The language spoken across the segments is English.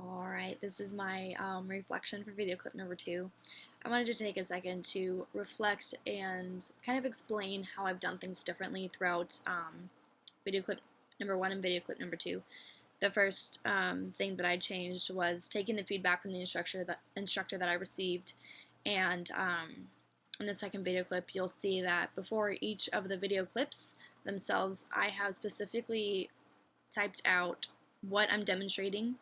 Alright, this is my reflection for video clip number 2. I wanted to take a second to reflect and kind of explain how I've done things differently throughout video clip number 1 and video clip number 2. The first thing that I changed was taking the feedback from the instructor that I received, and in the second video clip you'll see that before each of the video clips themselves I have specifically typed out what I'm demonstrating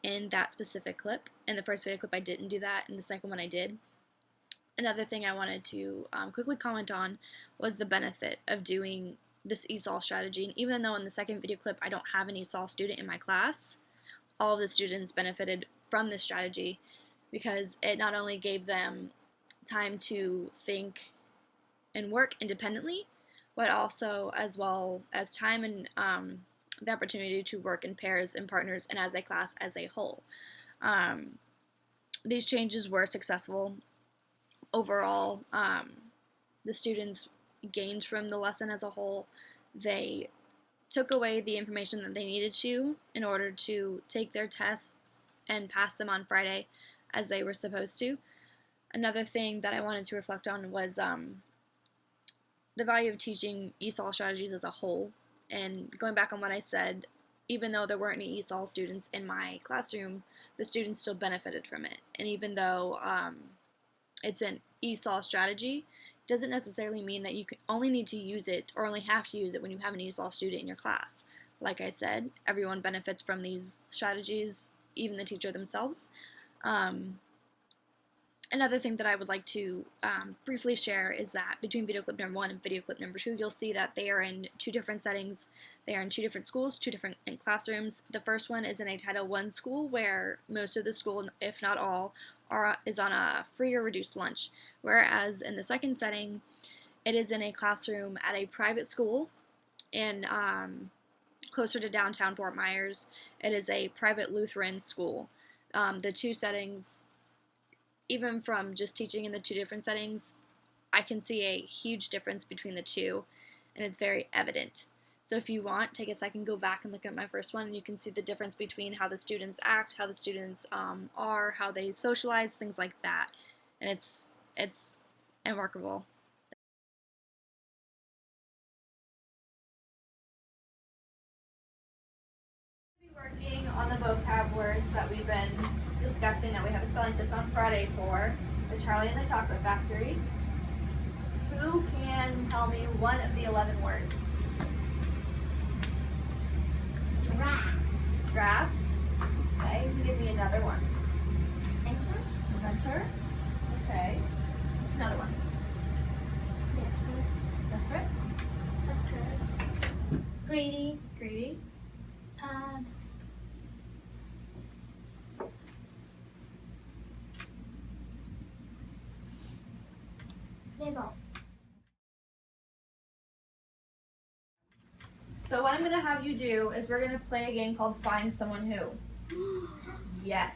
in that specific clip. In the first video clip I didn't do that, in the second one I did. Another thing I wanted to quickly comment on was the benefit of doing this ESOL strategy. And even though in the second video clip I don't have an ESOL student in my class, all of the students benefited from this strategy because it not only gave them time to think and work independently, but also as well as time and the opportunity to work in pairs and partners and as a class as a whole. These changes were successful overall. The students gained from the lesson as a whole. They took away the information that they needed to in order to take their tests and pass them on Friday as they were supposed to. Another thing that I wanted to reflect on was the value of teaching ESOL strategies as a whole. And going back on what I said, even though there weren't any ESOL students in my classroom, the students still benefited from it. And even though it's an ESOL strategy, doesn't necessarily mean that you only need to use it or only have to use it when you have an ESOL student in your class. Like I said, everyone benefits from these strategies, even the teacher themselves. Another thing that I would like to briefly share is that between video clip number 1 and video clip number 2, you'll see that they are in 2 different settings. They are in 2 different schools, 2 different classrooms. The first one is in a Title I school where most of the school, if not all, is on a free or reduced lunch. Whereas in the second setting, it is in a classroom at a private school in closer to downtown Fort Myers. It is a private Lutheran school. The 2 settings, even from just teaching in the 2 different settings, I can see a huge difference between the 2, and it's very evident. So if you want, take a second, go back and look at my first one, and you can see the difference between how the students act, how the students are, how they socialize, things like that. And it's remarkable. Working on the vocab words that we've been discussing, that we have a spelling test on Friday for, the Charlie and the Chocolate Factory. Who can tell me one of the 11 words? Draft. Draft. Okay, you can give me another one. Inventor. Okay. What's another one? Desperate. Absurd. Greedy. Greedy. Niggle. So what I'm going to have you do is we're going to play a game called Find Someone Who. Yes.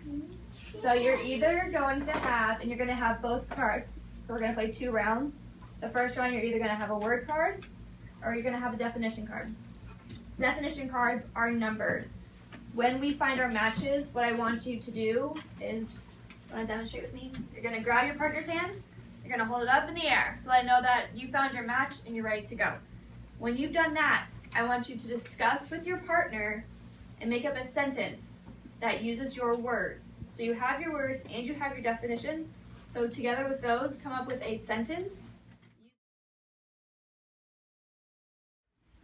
So you're either going to have, and you're going to have both cards. So we're going to play 2 rounds. The first round you're either going to have a word card or you're going to have a definition card. Definition cards are numbered. When we find our matches, what I want you to do is, you want to demonstrate with me? You're going to grab your partner's hand. You're going to hold it up in the air so that I know that you found your match and you're ready to go. When you've done that, I want you to discuss with your partner and make up a sentence that uses your word. So you have your word and you have your definition. So together with those, come up with a sentence.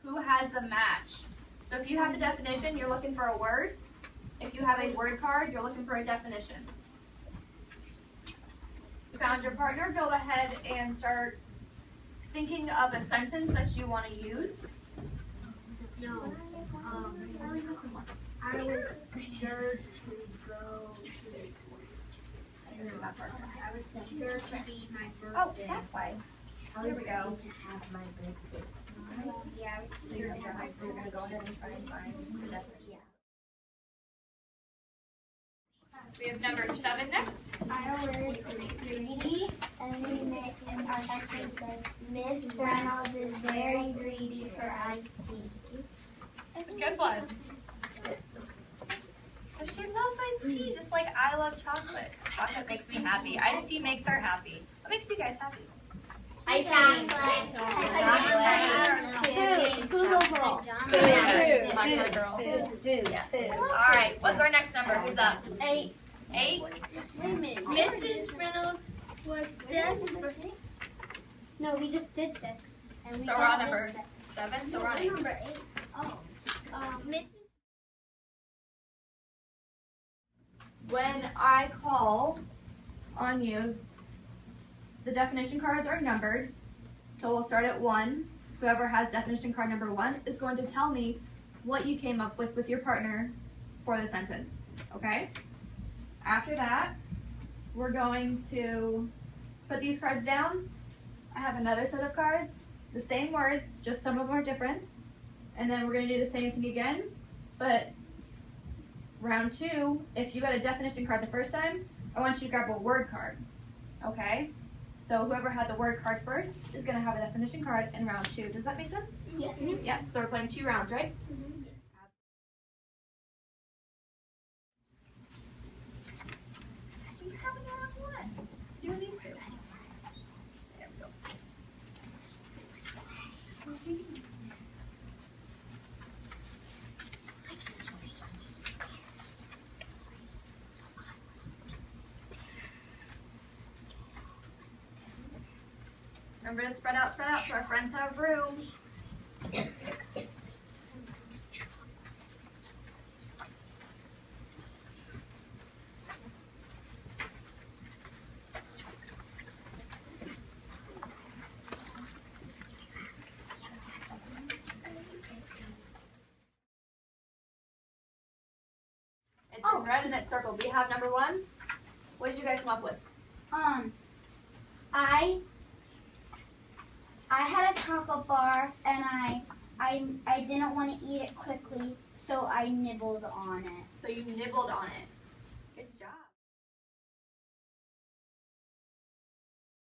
Who has the match? So if you have the definition, you're looking for a word. If you have a word card, you're looking for a definition. You found your partner, go ahead and start thinking of a sentence that you want to use. No. I was scared to go to the I don't know that part. I was scared to be my birthday. Oh, that's why. Here we go. To have my birthday. Yeah, I was So you're scared to have my going to go ahead and try and find the definition. We have number 7 next. I was greedy, and Miss Miss Reynolds is very greedy for iced tea. That's a good one. She loves iced tea, just like I love chocolate. Chocolate makes me happy. Iced tea makes her happy. What makes you guys happy? Ice cream. Food overall. Yes. My kind of girl. Food. Yes. All right. What's our next number? Who's up? 8. 8. Wait a minute. Mrs. Reynolds was this. No, we just did 6. And we So we're on number 7. So we're on 8. Number 8. Oh. Mrs. When I call on you, the definition cards are numbered. So we'll start at 1. Whoever has definition card number 1 is going to tell me what you came up with your partner for the sentence. Okay? After that, we're going to put these cards down. I have another set of cards, the same words, just some of them are different. And then we're going to do the same thing again, but round 2, if you got a definition card the first time, I want you to grab a word card, okay? So whoever had the word card first is going to have a definition card in round 2. Does that make sense? Yeah. Yes, so we're playing 2 rounds, right? You haven't had one. Doing these 2. There we go. Remember to spread out so our friends have room. It's in red and it's circled. We have number 1. What did you guys come up with? I had a chocolate bar and I didn't want to eat it quickly, so I nibbled on it. So you nibbled on it. Good job.